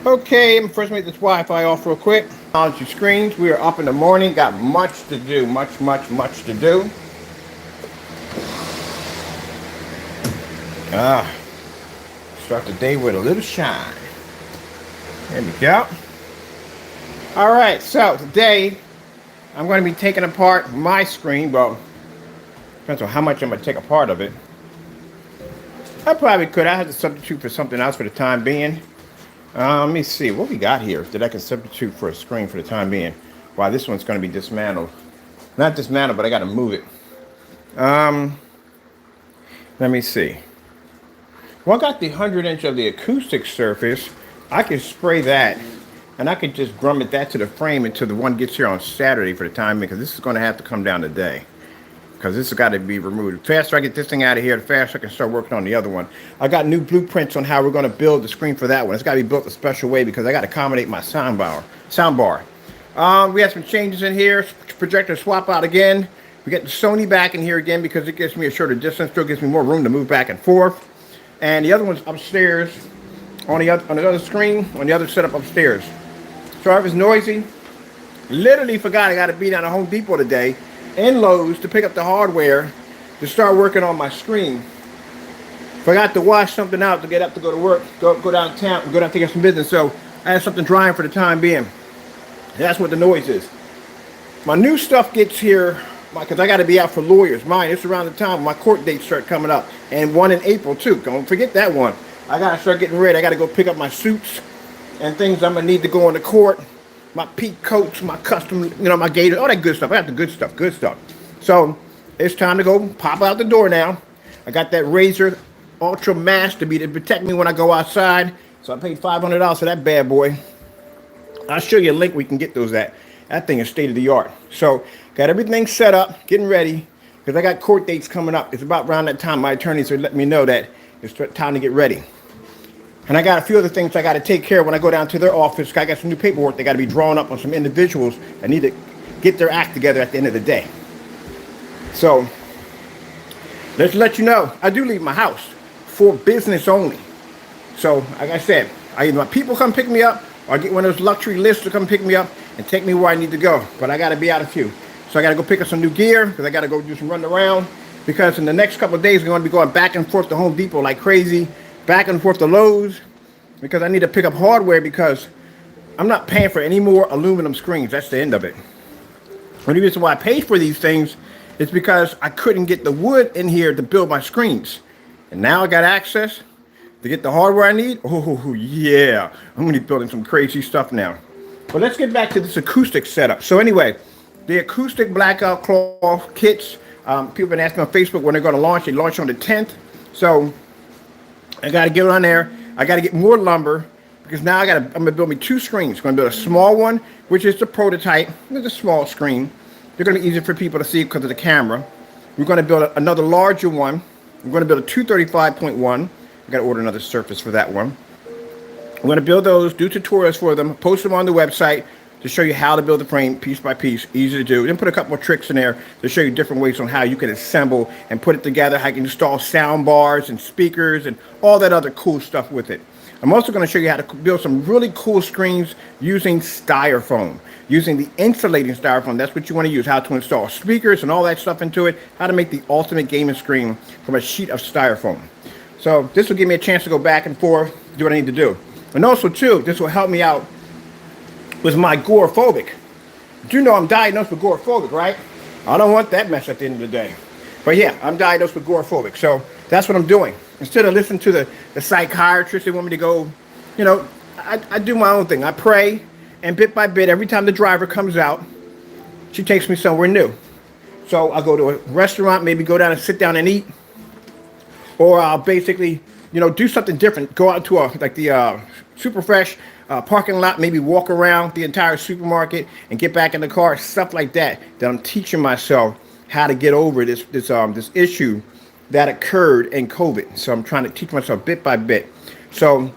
Okay, I'm first make this Wi-Fi off real quick. Technology screens. We are up in the morning. Got much to do. Much to do. Start the day with a little shine. There we go. All right, so today I'm going to be taking apart my screen. Well, depends on how much I'm going to take apart of it. I probably could. I have to substitute for something else for the time being. Let me see what we got here that I can substitute for a screen for the time being. Wow, this one's going to be dismantled. Not dismantled, but I got to move it. Let me see. Well, I got the 100-inch of the acoustic surface. I can spray that, and I could just grommet that to the frame until the one gets here on Saturday for the time, because this is going to have to come down today. Because this has got to be removed. The faster I get this thing out of here, the faster I can start working on the other one. I got new blueprints on how we're going to build the screen for that one. It's got to be built a special way because I got to accommodate my sound bar. We have some changes in here. Projector swap out again. We get the Sony back in here again because it gives me a shorter distance. Still gives me more room to move back and forth. And the other one's upstairs on the other screen, on the other setup upstairs. Sorry if it's noisy. Literally forgot I got to be down at Home Depot today and Lowe's to pick up the hardware to start working on my screen. Forgot to wash something out to get up to go to work, go downtown, go down to take some business. So I had something drying for the time being. That's what the noise is. My new stuff gets here because I got to be out for lawyers. Mine, it's around the time my court dates start coming up, and one in April too. Don't forget that one. I got to start getting ready. I got to go pick up my suits and things I'm gonna need to go into court. My peak coats, my custom, my gaiters, all that good stuff. I got the good stuff. So it's time to go pop out the door now. I got that Razor Ultra Mask to protect me when I go outside. So I paid $500 for that bad boy. I'll show you a link where you can get those at. That thing is state of the art. So got everything set up, getting ready, because I got court dates coming up. It's about around that time my attorneys are letting me know that it's time to get ready. And I got a few other things I got to take care of when I go down to their office. I got some new paperwork that got to be drawn up on some individuals that need to get their act together at the end of the day. So let's let you know, I do leave my house for business only. So like I said, either my people come pick me up or I get one of those luxury lists to come pick me up and take me where I need to go. But I got to be out a few. So I got to go pick up some new gear because I got to go do some running around. Because in the next couple of days, I'm going to be going back and forth to Home Depot like crazy. Back and forth to Lowe's because I need to pick up hardware because I'm not paying for any more aluminum screens. That's the end of it. The reason why I paid for these things is because I couldn't get the wood in here to build my screens. And now I got access to get the hardware I need. Oh, yeah. I'm going to be building some crazy stuff now. But let's get back to this acoustic setup. So anyway, the acoustic blackout cloth kits, people have been asking on Facebook when they're going to launch. They launch on the 10th. So I got to get on there. I got to get more lumber because now I'm going to build me two screens. I'm going to build a small one, which is the prototype. It's a small screen. They're going to be easier for people to see because of the camera. We're going to build another larger one. I'm going to build a 235.1. I got to order another surface for that one. I'm going to build those, do tutorials for them, post them on the website to show you how to build the frame piece by piece, easy to do. Then put a couple of tricks in there to show you different ways on how you can assemble and put it together, how you can install sound bars and speakers and all that other cool stuff with it. I'm also going to show you how to build some really cool screens using styrofoam, using the insulating styrofoam. That's what you want to use, how to install speakers and all that stuff into it, how to make the ultimate gaming screen from a sheet of styrofoam. So this will give me a chance to go back and forth, do what I need to do. And also, too, this will help me out with my agoraphobic. You know I'm diagnosed with agoraphobic, right? I don't want that mess at the end of the day. But yeah, I'm diagnosed with agoraphobic. So that's what I'm doing. Instead of listening to the psychiatrist, they want me to go, I do my own thing. I pray, and bit by bit, every time the driver comes out, she takes me somewhere new. So I'll go to a restaurant, maybe go down and sit down and eat. Or I'll basically, do something different. Go out to the Super Fresh parking lot, maybe walk around the entire supermarket and get back in the car, stuff like that. That I'm teaching myself how to get over this issue that occurred in COVID. So I'm trying to teach myself bit by bit. So,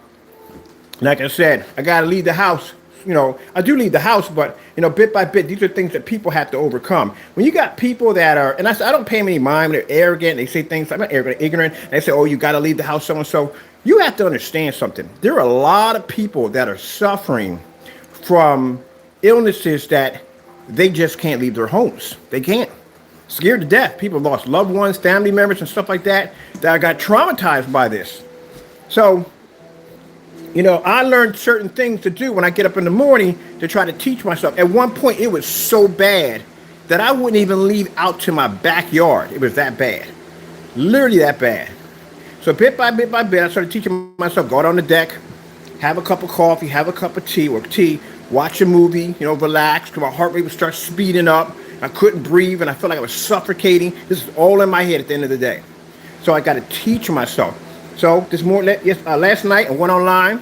like I said, I got to leave the house I do leave the house, but, bit by bit, these are things that people have to overcome. When you got people that are, and I don't pay them any mind, they're arrogant, they say things like, I'm not arrogant, ignorant, and they say, oh, you got to leave the house, so-and-so. You have to understand something. There are a lot of people that are suffering from illnesses that they just can't leave their homes. They can't. Scared to death. People lost loved ones, family members, and stuff like that got traumatized by this. So, I learned certain things to do when I get up in the morning to try to teach myself. At one point, it was so bad that I wouldn't even leave out to my backyard. It was that bad. Literally that bad. So bit by bit, I started teaching myself, go out on the deck, have a cup of coffee, have a cup of tea, watch a movie, relax, because my heart rate would start speeding up. I couldn't breathe, and I felt like I was suffocating. This is all in my head at the end of the day. So I got to teach myself. So this morning, last night, I went online,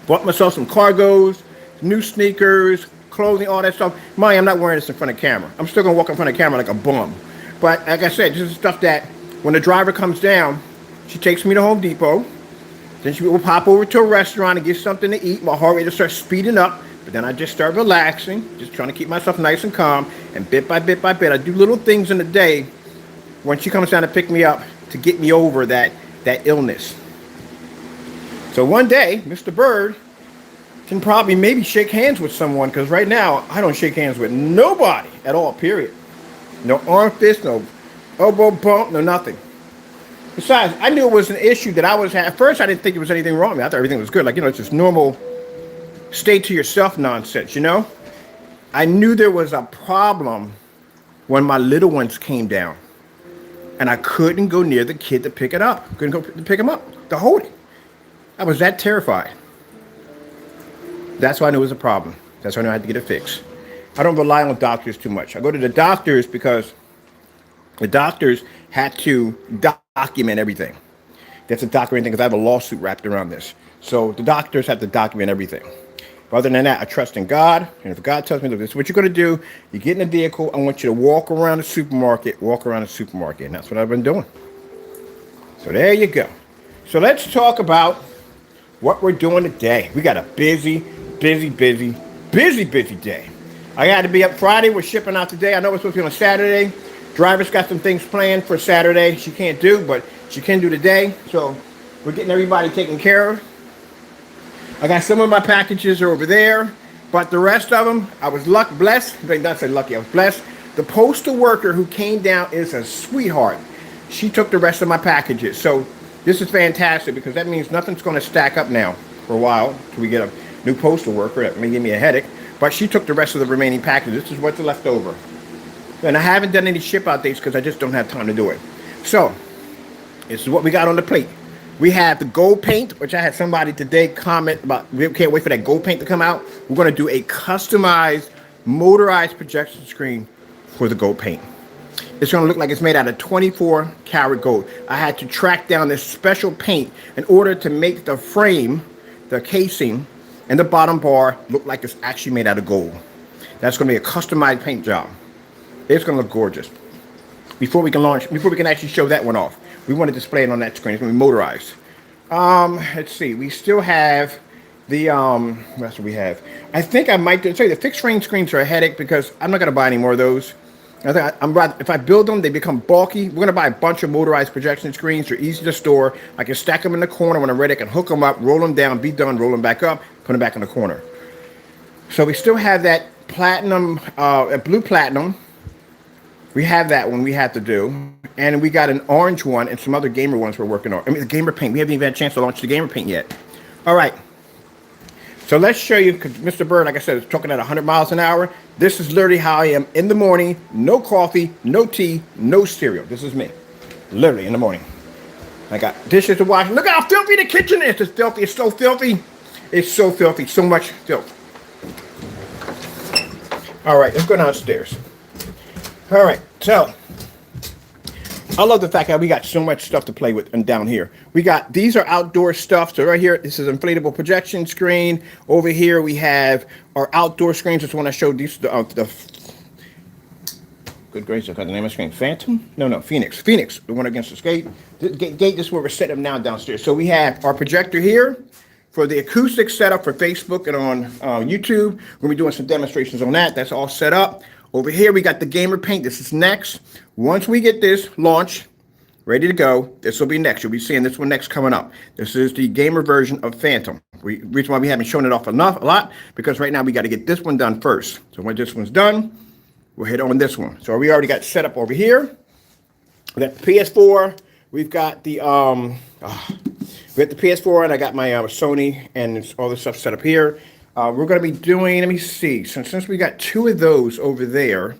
bought myself some cargos, new sneakers, clothing, all that stuff. I'm not wearing this in front of camera. I'm still going to walk in front of camera like a bum. But like I said, this is stuff that when the driver comes down, she takes me to Home Depot. Then she will pop over to a restaurant and get something to eat. My heart rate will start speeding up. But then I just start relaxing, just trying to keep myself nice and calm. And bit by bit, I do little things in the day when she comes down to pick me up to get me over that illness. So one day, Mr. Bird can probably maybe shake hands with someone, because right now, I don't shake hands with nobody at all, period. No arm fist, no elbow bump, no nothing. Besides, I knew it was an issue that I was having. At first, I didn't think there was anything wrong with me. I thought everything was good. It's just normal stay to yourself nonsense, I knew there was a problem when my little ones came down. And I couldn't go near the kid to pick it up. Couldn't go to pick him up, to hold it. I was that terrified. That's why I knew it was a problem. That's why I knew I had to get it fixed. I don't rely on doctors too much. I go to the doctors because the doctors had to document everything. They have to document everything because I have a lawsuit wrapped around this. So the doctors have to document everything. But other than that, I trust in God. And if God tells me, look, this is what you're going to do. You get in a vehicle. I want you to walk around the supermarket. And that's what I've been doing. So there you go. So let's talk about what we're doing today. We got a busy day. I had to be up Friday. We're shipping out today. I know we're supposed to be on Saturday. Driver's got some things planned for Saturday. She can't do, but she can do today. So we're getting everybody taken care of. I got some of my packages are over there, but the rest of them, I was blessed. I not say lucky, I was blessed. The postal worker who came down is a sweetheart. She took the rest of my packages. So this is fantastic because that means nothing's going to stack up now for a while until we get a new postal worker. That may give me a headache. But she took the rest of the remaining packages. This is what's left over. And I haven't done any ship out dates because I just don't have time to do it. So this is what we got on the plate. We have the gold paint, which I had somebody today comment about. We can't wait for that gold paint to come out. We're going to do a customized, motorized projection screen for the gold paint. It's going to look like it's made out of 24 karat gold. I had to track down this special paint in order to make the frame, the casing, and the bottom bar look like it's actually made out of gold. That's going to be a customized paint job. It's going to look gorgeous. Before we can actually show that one off, we want to display it on that screen. It's going to be motorized. Let's see. We still have the, what else do we have? I think I might tell you the fixed frame screens are a headache because I'm not going to buy any more of those. If I build them, they become bulky. We're going to buy a bunch of motorized projection screens. They're easy to store. I can stack them in the corner when I'm ready. I can hook them up, roll them down, be done, roll them back up, put them back in the corner. So we still have that platinum, blue platinum. We have that one we have to do. And we got an orange one and some other gamer ones we're working on. I mean, the gamer paint. We haven't even had a chance to launch the gamer paint yet. All right. So let's show you, because Mr. Bird, like I said, is talking at 100 miles an hour. This is literally how I am in the morning. No coffee, no tea, no cereal. This is me. Literally in the morning. I got dishes to wash. Look how filthy the kitchen is. It's filthy. It's so filthy. It's so filthy. So much filth. All right, let's go downstairs. All right, so I love the fact that we got so much stuff to play with and down here. We got, these are outdoor stuff. So right here, this is an inflatable projection screen. Over here, we have our outdoor screens. This one I showed these, the good gracious, I got the name of the screen. Phantom? No, Phoenix. Phoenix, the one against the gate. This is where we're setting them down downstairs. So we have our projector here. for the acoustic setup for Facebook and on YouTube. We're gonna be doing some demonstrations on that. That's all set up. Over here, we got the gamer paint. This is next. Once we get this launched, ready to go, this will be next. You'll be seeing this one next coming up. This is the gamer version of Phantom. Reason why we haven't shown it off a lot, because right now we got to get this one done first. So when this one's done, we'll hit on this one. So we already got set up over here. We got the PS4. We've got the PS4, and I got my Sony and all this stuff set up here. We're going to be doing, let me see, since we got two of those over there,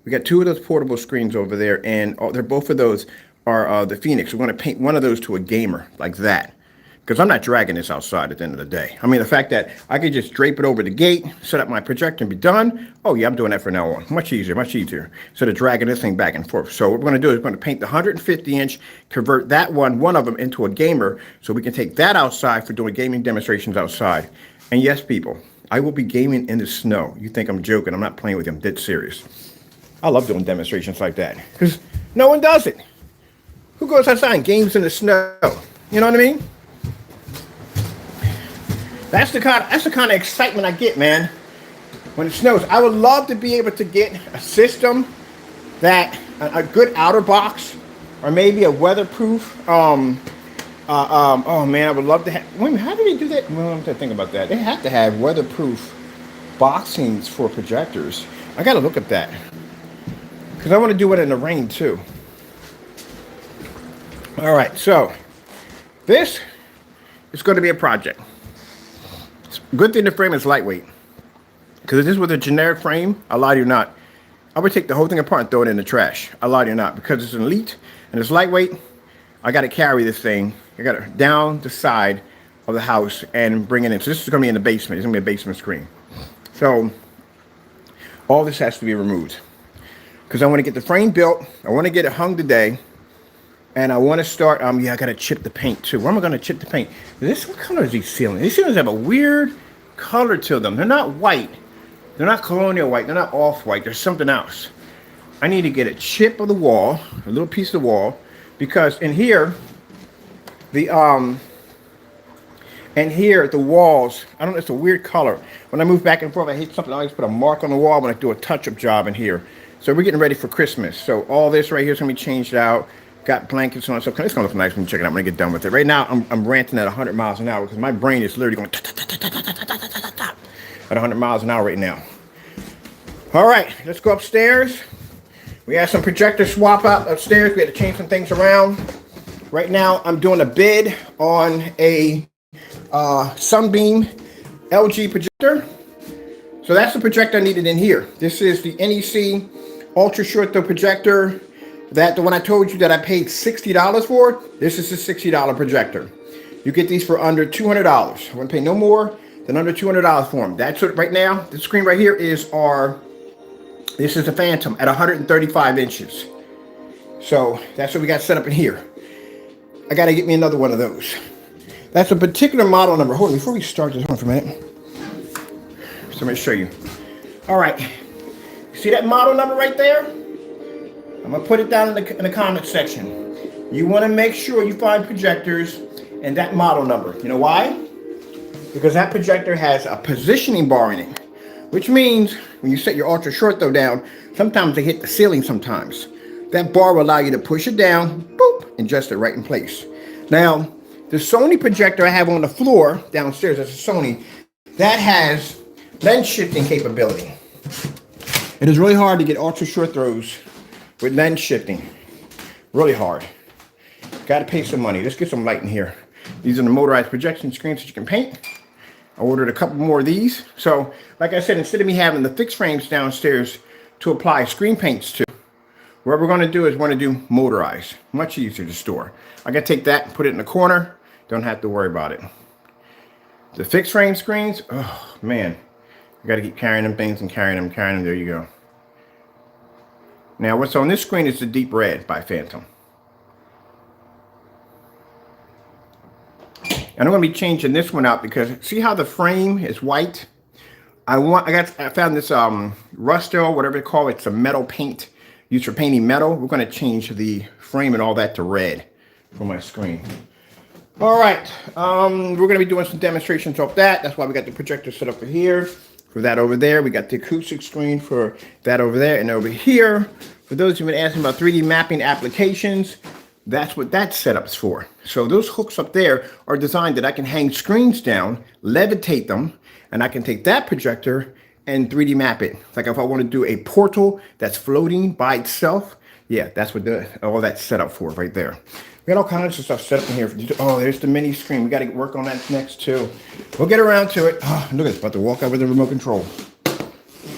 we got two of those portable screens over there, and they're both of those are the Phoenix. We're going to paint one of those to a gamer like that, because I'm not dragging this outside at the end of the day. I mean, the fact that I could just drape it over the gate, set up my projector, and be done. Oh yeah, I'm doing that from now on. Much easier, instead of dragging this thing back and forth. So what we're going to do is we're going to paint the 150-inch, convert that one of them into a gamer, so we can take that outside for doing gaming demonstrations outside. And yes, people, I will be gaming in the snow. You think I'm joking? I'm not playing with you. I'm dead serious. I love doing demonstrations like that because no one does it. Who goes outside and games in the snow? You know what I mean? That's the kind of excitement I get, man, when it snows. I would love to be able to get a system that a good outer box, or maybe a weatherproof. Oh man, I would love to have. Wait a minute, how do they do that? Well, I'm think about that. They have to have weatherproof boxings for projectors. I got to look at that because I want to do it in the rain too. All right, so this is going to be a project. Good thing the frame is lightweight, because if this was a generic frame, I lie to you not, I would take the whole thing apart and throw it in the trash. I lie to you not, because it's an Elite and it's lightweight. I got to carry this thing. I got it down the side of the house and bring it in. So this is going to be in the basement. It's going to be a basement screen. So all this has to be removed, because I want to get the frame built. I want to get it hung today. And I want to start, yeah, I got to chip the paint too. Where am I going to chip the paint? What color is these ceilings? These ceilings have a weird color to them. They're not white. They're not colonial white. They're not off-white. There's something else. I need to get a chip of the wall, a little piece of the wall, because in here, the walls, I don't know, it's a weird color. When I move back and forth, I hit something, I always put a mark on the wall when I do a touch-up job in here. So we're getting ready for Christmas. So all this right here is going to be changed out. Got blankets and all that stuff. It's going to look nice when you check it out when I get done with it. Right now, I'm ranting at 100 miles an hour because my brain is literally going at 100 miles an hour right now. All right, let's go upstairs. We have some projector swap out upstairs. We had to change some things around. Right now, I'm doing a bid on a Sunbeam LG projector. So that's the projector I needed in here. This is the NEC Ultra Short Throw projector. The one I told you that I paid $60 for, this is a $60 projector. You get these for under $200. I wouldn't pay no more than under $200 for them. That's what right now, the screen right here is this is a Phantom at 135 inches. So that's what we got set up in here. I got to get me another one of those. That's a particular model number. Hold on, before we start this, hold on for a minute. So let me show you. All right, see that model number right there? I'm going to put it down in the comment section. You want to make sure you find projectors and that model number. You know why? Because that projector has a positioning bar in it, which means when you set your ultra short throw down, sometimes they hit the ceiling sometimes. That bar will allow you to push it down, boop, and adjust it right in place. Now, the Sony projector I have on the floor downstairs, that's a Sony, that has lens shifting capability. It is really hard to get ultra short throws with lens shifting. Really hard. Got to pay some money. Let's get some light in here. These are the motorized projection screens that you can paint. I ordered a couple more of these. So, like I said, instead of me having the fixed frames downstairs to apply screen paints to, what we're going to do is we're going to do motorized. Much easier to store. I got to take that and put it in the corner. Don't have to worry about it. The fixed frame screens, oh man. I got to keep carrying them things and carrying them. There you go. Now, what's on this screen is the Deep Red by Phantom. And I'm going to be changing this one out because see how the frame is white? I found this Rustel, whatever they call it. It's a metal paint used for painting metal. We're going to change the frame and all that to red for my screen. All right, we're going to be doing some demonstrations of that. That's why we got the projector set up for here, for that over there. We got the acoustic screen for that over there, and over here, for those who've been asking about 3D mapping applications, that's what that setup's for. So those hooks up there are designed that I can hang screens down, levitate them, and I can take that projector and 3D map it. Like if I want to do a portal that's floating by itself, yeah, that's what all that's set up for right there. We got all kinds of stuff set up in here. Oh, there's the mini screen. We got to work on that next too. We'll get around to it. Oh, look at this, about to walk out with the remote control.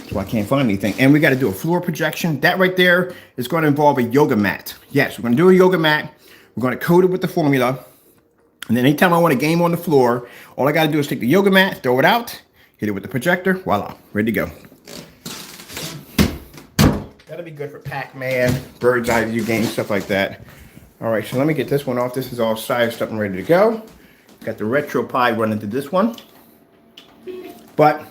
So I can't find anything. And we got to do a floor projection. That right there is going to involve a yoga mat. Yes, we're going to do a yoga mat. We're going to coat it with the formula. And then anytime I want a game on the floor, all I got to do is take the yoga mat, throw it out, hit it with the projector, voila, ready to go. That'll be good for Pac-Man, bird's eye view games, stuff like that. All right, so let me get this one off. This is all sized up and ready to go. Got the RetroPie running to this one. But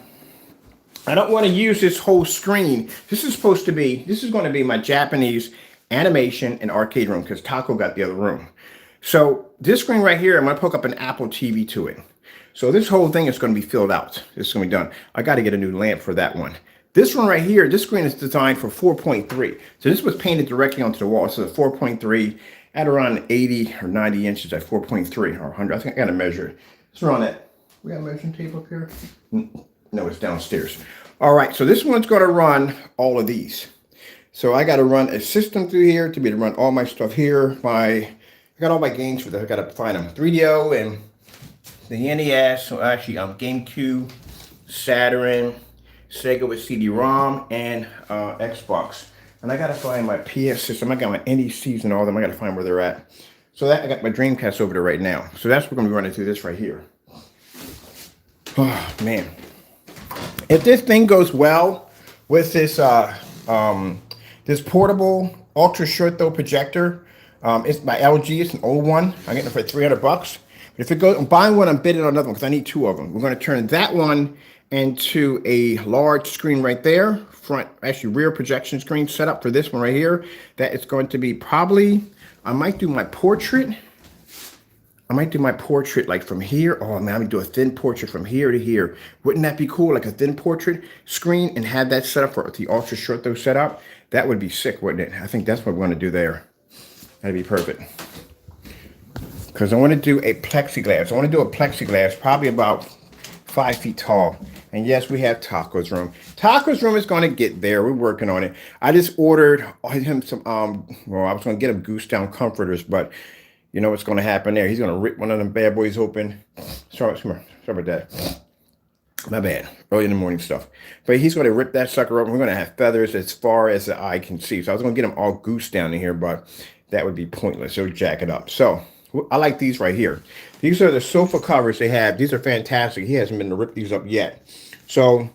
I don't want to use this whole screen. This is going to be my Japanese animation and arcade room because Taco got the other room. So this screen right here, I'm going to hook up an Apple TV to it. So this whole thing is going to be filled out. This is going to be done. I got to get a new lamp for that one. This one right here, this screen is designed for 4.3. So this was painted directly onto the wall. So the 4.3 at around 80 or 90 inches at 4.3 or 100. I think I got to measure it. It's around that. We got a measuring tape up here? No, it's downstairs. All right, so this one's going to run all of these. So I got to run a system through here to be able to run all my stuff here. I got all my games for that. I got to find them. 3DO and the NES. So actually, GameCube, Saturn, Sega with CD-ROM, and Xbox. And I got to find my PS system. I got my NECs and all of them. I got to find where they're at. So that I got my Dreamcast over there right now. So that's what we're going to be running through this right here. Oh, man. If this thing goes well with this this portable ultra short throw projector, it's by LG. It's an old one. I'm getting it for $300. But if it goes, I'm buying one. I'm bidding on another one because I need two of them. We're going to turn that one into a large screen right there, actually rear projection screen set up for this one right here. That is going to be probably, I might do my portrait like from here. Oh man, I'm gonna do a thin portrait from here to here. Wouldn't that be cool? Like a thin portrait screen and have that set up for the ultra short throw setup. That would be sick, wouldn't it? I think that's what we're gonna do there. That'd be perfect. Because I want to do a plexiglass. I want to do a plexiglass probably about 5 feet tall. And yes, we have Taco's room. Taco's room is going to get there. We're working on it. I just ordered him some, well, I was going to get him goose down comforters, but you know what's going to happen there. He's going to rip one of them bad boys open. Sorry about that. My bad. Early in the morning stuff. But he's going to rip that sucker open. We're going to have feathers as far as the eye can see. So I was going to get him all goose down in here, but that would be pointless. He'll jack it up. So I like these right here. These are the sofa covers they have. These are fantastic. He hasn't been to rip these up yet. So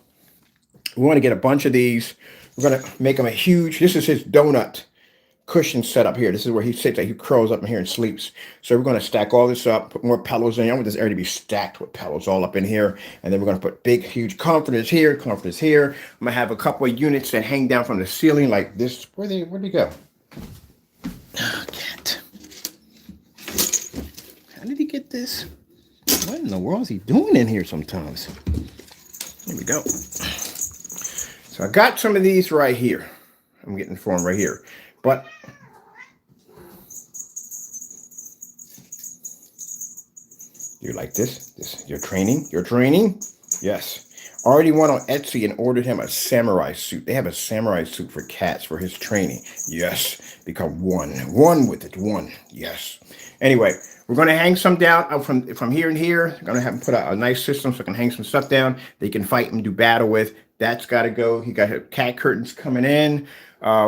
we want to get a bunch of these. We're going to make them a huge, this is his donut cushion setup here. This is where he sits, like he curls up in here and sleeps. So we're going to stack all this up, put more pillows in. I want this area to be stacked with pillows all up in here. And then we're going to put big, huge comforters here, comforters here. I'm going to have a couple of units that hang down from the ceiling like this. Where'd they go? Oh, cat. How did he get this? What in the world is he doing in here sometimes? There we go. So I got some of these right here. I'm getting for them right here. But you like this? You're training? Yes. Already went on Etsy and ordered him a samurai suit. They have a samurai suit for cats for his training. Yes. Become one with it. One. Yes. Anyway, we're going to hang some down from here and here. I'm going to have him put a nice system so I can hang some stuff down they can fight and do battle with. That's got to go. He got cat curtains coming in.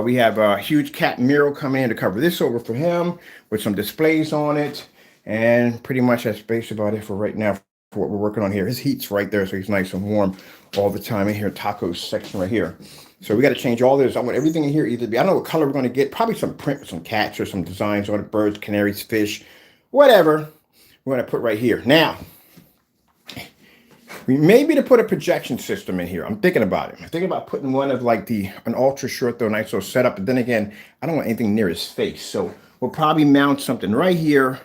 We have a huge cat mural coming in to cover this over for him with some displays on it. And pretty much that's basically about it for right now for what we're working on here. His heat's right there, so he's nice and warm all the time in here. Taco's section right here. So we got to change all this. I want everything in here either to be, I don't know what color we're going to get. Probably some print with some cats or some designs on it. Birds, canaries, fish, whatever. We're going to put right here. Now, we maybe to put a projection system in here. I'm thinking about it. I'm thinking about putting one of like an ultra short though nice little setup. But then again, I don't want anything near his face. So we'll probably mount something right here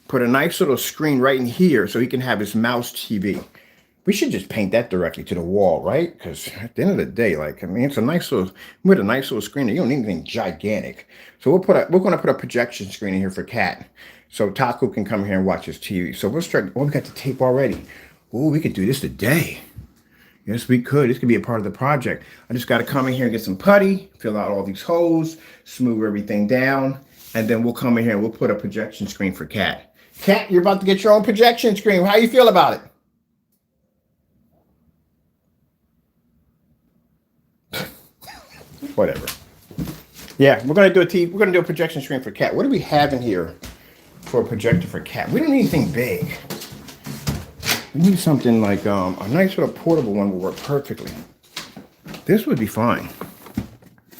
put a nice little screen right in here so he can have his mouse TV. We should just paint that directly to the wall, right? Because at the end of the day, like, I mean, it's a nice little, with a nice little screen. You don't need anything gigantic. So we're going to put a projection screen in here for Cat, so Taco can come here and watch his TV. So we'll start. Oh, we got the tape already. Oh, we could do this today. Yes, we could. This could be a part of the project. I just got to come in here and get some putty, fill out all these holes, smooth everything down, and then we'll come in here and we'll put a projection screen for Cat. Cat, you're about to get your own projection screen. How you feel about it? Whatever. Yeah, we're gonna do a projection screen for Cat. What do we have in here for a projector for Cat? We don't need anything big. We need something like a nice little portable one will work perfectly. This would be fine.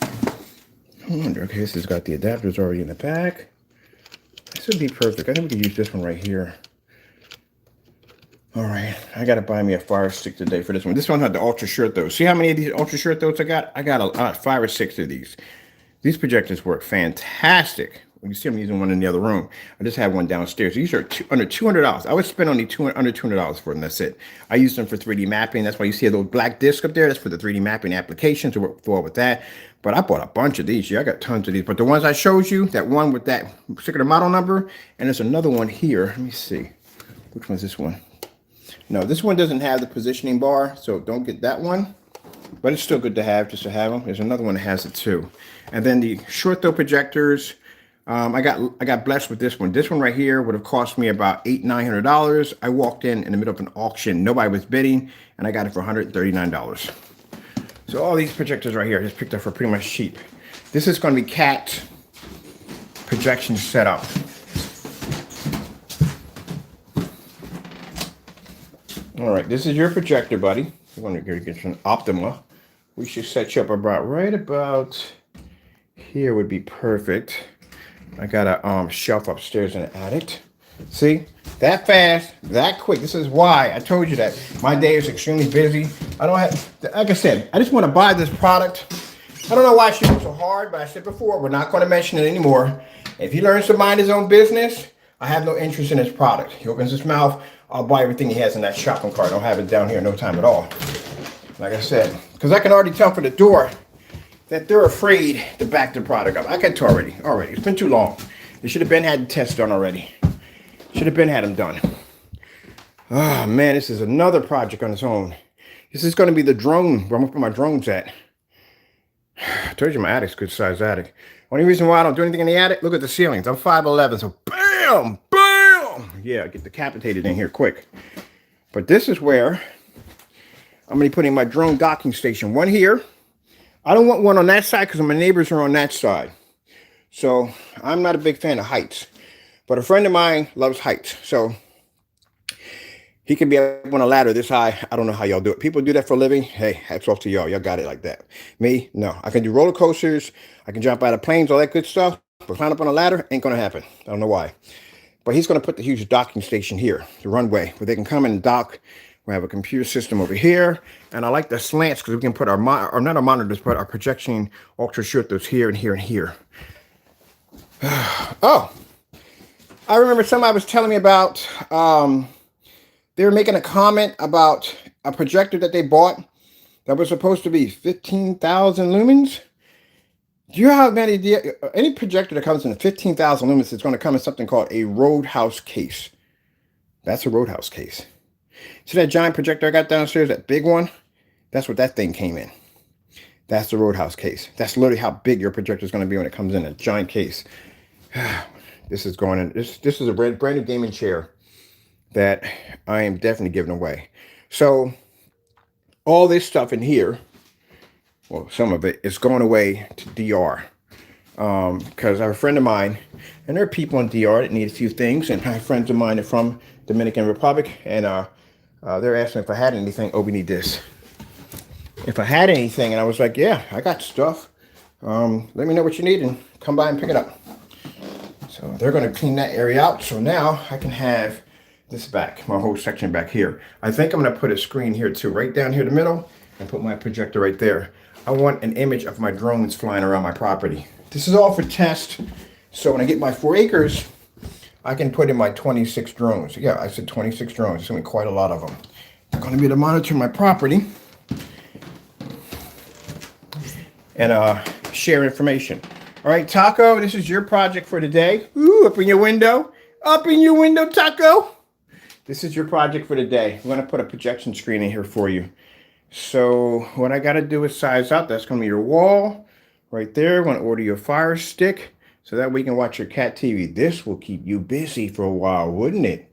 I wonder. Okay, this has got the adapters already in the back. This would be perfect. I think we could use this one right here. All right, I gotta buy me a fire stick today for this one. This one had the ultra short throws. See how many of these ultra short throws I got? I got 5 or 6 of these. These projectors work fantastic. You can see I'm using one in the other room. I just have one downstairs. These are under $200. I would spend only under $200 for them. That's it. I use them for 3D mapping. That's why you see a little black disc up there. That's for the 3D mapping applications to work well with that. But I bought a bunch of these. Yeah, I got tons of these. But the ones I showed you, that one with that particular model number, and there's another one here. Let me see. Which one's this one? No, this one doesn't have the positioning bar, so don't get that one. But it's still good to have, just to have them. There's another one that has it too. And then the short throw projectors, I got blessed with this one. This one right here would have cost me about $900. I walked in the middle of an auction. Nobody was bidding, and I got it for $139. So all these projectors right here, I just picked up for pretty much cheap. This is going to be Cat's projection setup. All right, this is your projector, buddy. You want to get an Optima. We should set you up right about here would be perfect. I got a shelf upstairs in the attic. See, that fast, that quick. This is why I told you that my day is extremely busy. I don't have, like I said, I just want to buy this product. I don't know why she works so hard, but I said before, we're not going to mention it anymore. If he learns to mind his own business, I have no interest in his product. He opens his mouth, I'll buy everything he has in that shopping cart. I don't have it down here no time at all. Like I said, because I can already tell from the door that they're afraid to back the product up. I can tell already. It's been too long. They should have been had the test done already. Should have been had them done. Oh man, this is another project on its own. This is going to be the drone, where I'm going to put my drones at. I told you my attic's a good sized attic. Only reason why I don't do anything in the attic, look at the ceilings. I'm 5'11", so bam, bam. Yeah, get decapitated in here quick. But this is where I'm going to be putting my drone docking station. One here. I don't want one on that side because my neighbors are on that side. So I'm not a big fan of heights. But a friend of mine loves heights. So he can be up on a ladder this high. I don't know how y'all do it. People do that for a living. Hey, hats off to y'all. Y'all got it like that. Me, no. I can do roller coasters. I can jump out of planes, all that good stuff. But climb up on a ladder ain't going to happen. I don't know why. But he's going to put the huge docking station here, the runway, where they can come in and dock. We have a computer system over here. And I like the slants because we can put our, or not our monitors, but our projection ultra short those here and here and here. Oh, I remember somebody was telling me about, they were making a comment about a projector that they bought that was supposed to be 15,000 lumens. Do you have any idea? Any projector that comes in 15,000 lumens is going to come in something called a Roadhouse case. That's a Roadhouse case. See that giant projector I got downstairs, that big one? That's what that thing came in. That's the Roadhouse case. That's literally how big your projector is going to be when it comes in a giant case. This is going in. This is a brand new gaming chair that I am definitely giving away. So all this stuff in here, well, some of it is going away to DR. Because I have a friend of mine, and there are people in DR that need a few things, and I have friends of mine that are from Dominican Republic, and they're asking if I had anything. Oh, we need this. If I had anything, and I was like, yeah, I got stuff. Let me know what you need and come by and pick it up. So they're going to clean that area out. So now I can have this back, my whole section back here. I think I'm going to put a screen here too, right down here in the middle, and put my projector right there. I want an image of my drones flying around my property. This is all for test. So when I get my 4 acres, I can put in my 26 drones. Yeah, I said 26 drones. It's going to be quite a lot of them. I'm going to be able to monitor my property and share information. All right, Taco, this is your project for today. Ooh, up in your window. Up in your window, Taco. This is your project for today. I'm going to put a projection screen in here for you. So what I got to do is size out. That's going to be your wall right there. I'm going to order your Fire Stick so that we can watch your cat TV. This will keep you busy for a while, wouldn't it?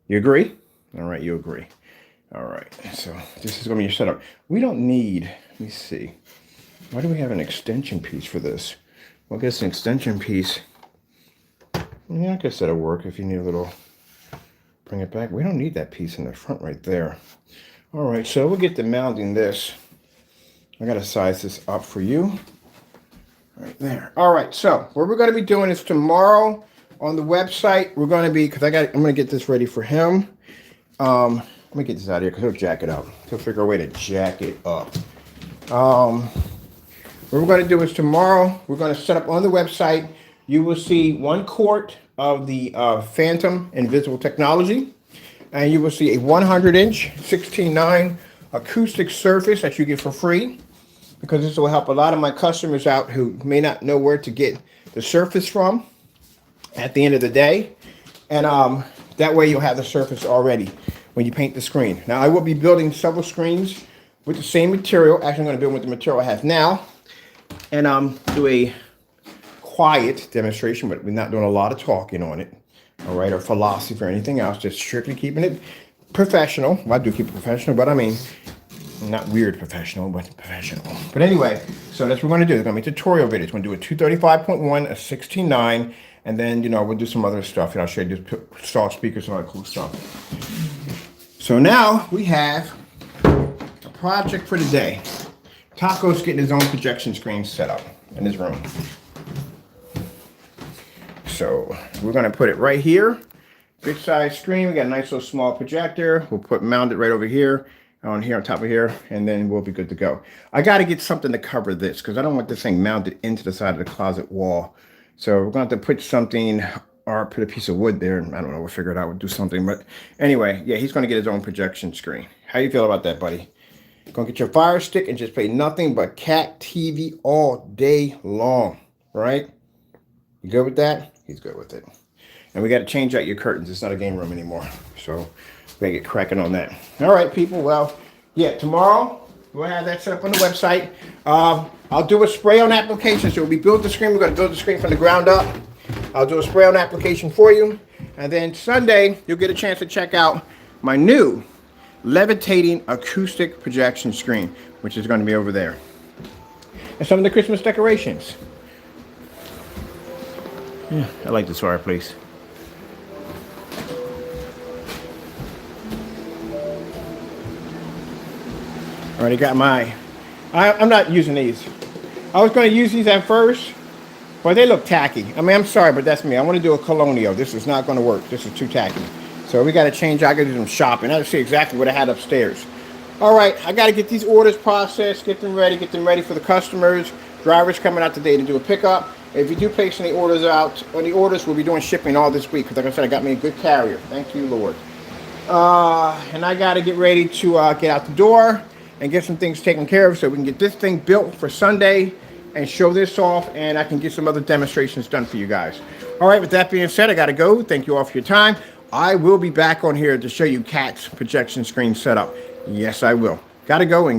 You agree? All right, you agree. All right, so this is going to be your setup. We don't need, let me see. Why do we have an extension piece for this? Well, I guess an extension piece, yeah, I guess that'll work if you need a little, bring it back. We don't need that piece in the front right there. All right, so we'll get to mounting this. I got to size this up for you. Right there. All right, so what we're going to be doing is tomorrow on the website, we're going to be, because I'm going to get this ready for him. Let me get this out of here because he'll jack it up. He'll figure a way to jack it up. What we're going to do is tomorrow, we're going to set up on the website. You will see 1 quart of the Phantom Invisible technology. And you will see a 100-inch 16.9 acoustic surface that you get for free. Because this will help a lot of my customers out who may not know where to get the surface from at the end of the day. And that way you'll have the surface already when you paint the screen. Now I will be building several screens with the same material. Actually, I'm going to build with the material I have now. And do a quiet demonstration, but we're not doing a lot of talking on it. All right, or philosophy or anything else. Just strictly keeping it professional. Well, I do keep it professional, but I mean, not weird professional, but professional. But anyway, so that's what we're going to do. It's going to be tutorial videos. We're going to do a 235.1, a 16.9, and then, we'll do some other stuff. And I'll show you just install speakers and all that cool stuff. So now we have a project for today. Taco's getting his own projection screen set up in his room. So we're going to put it right here. Big size screen. We got a nice little small projector. We'll mount it right over here. On top of here, and then we'll be good to go. I got to get something to cover this because I don't want this thing mounted into the side of the closet wall. So we're going to have to put something, or put a piece of wood there. I don't know, we'll figure it out. We'll do something. But anyway, yeah, he's going to get his own projection screen. How you feel about that, buddy? Going to get your Fire Stick and just play nothing but cat TV all day long, right? You good with that? He's good with it. And we got to change out your curtains. It's not a game room anymore. So we gotta get cracking on that. All right, people. Well, yeah, tomorrow we'll have that set up on the website. I'll do a spray-on application. So we build the screen. We're gonna build the screen from the ground up. I'll do a spray-on application for you. And then Sunday, you'll get a chance to check out my new levitating acoustic projection screen, which is going to be over there. And some of the Christmas decorations. Yeah, I like this fireplace. I already got my, I'm not using these. I was going to use these at first, but they look tacky. I mean, I'm sorry, but that's me. I want to do a colonial. This is not going to work. This is too tacky. So we got to change. I got to do some shopping. I got to see exactly what I had upstairs. All right, I got to get these orders processed, get them ready for the customers. Drivers coming out today to do a pickup. If you do place any orders out, on the orders, we'll be doing shipping all this week. Because like I said, I got me a good carrier. Thank you, Lord. And I got to get ready to get out the door and get some things taken care of so we can get this thing built for Sunday and show this off, and I can get some other demonstrations done for you guys. All right, with that being said, I got to go. Thank you all for your time. I will be back on here to show you Cat's projection screen setup. Yes, I will. Got to go and got